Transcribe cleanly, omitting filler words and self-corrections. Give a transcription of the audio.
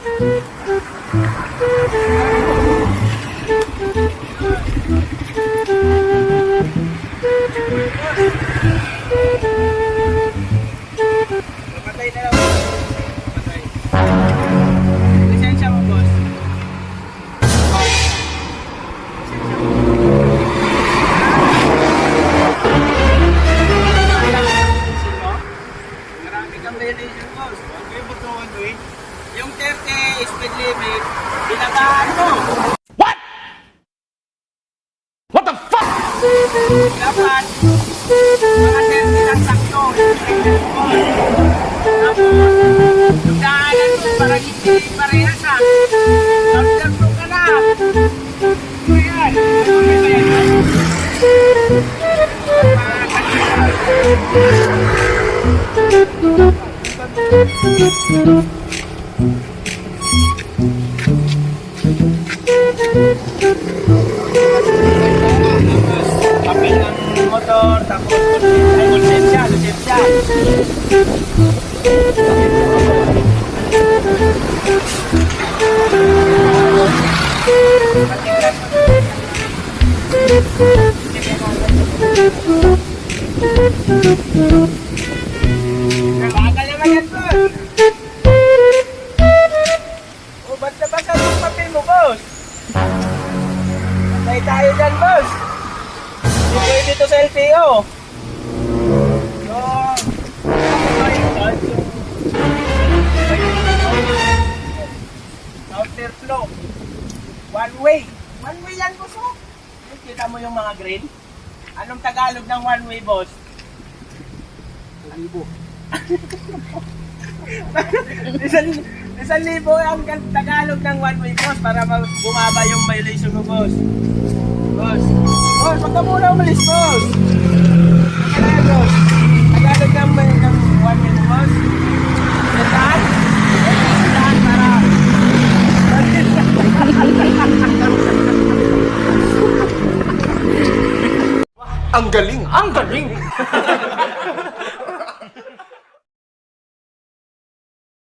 Patay na lang. Patay. Lisensya mo, boss. Marami kang violation, boss. Okay, ba't na one way? Yung 30 speed limit, binagaan mo. What? What the fuck? Dapat, mga 30 lang sakto. Tapos, yung daanan mo, parang hindi parehas ha. After mo ka na. Ano yan? Ano ba yan? Papel ng motor, tapos ay konsensya, lisensya. Bagal naman yan, boss. O, ba't nabasa yung papel mo, boss? Patay tayo dyan, boss. Hindi pwede ito sa LTO. So, counterflow. One way. One way yan, boss. Oh. Kita mo yung mga green? Anong Tagalog ng one way, boss? Libo. Isang libo ang Tagalog ng one way, boss, para bumaba yung violation mo, boss. Boss, wag ka muna umalis, boss. Kaya, boss, Tagalog ng one way mo, boss. Sandaan? Sandaan para... Ang galing! Ang galing!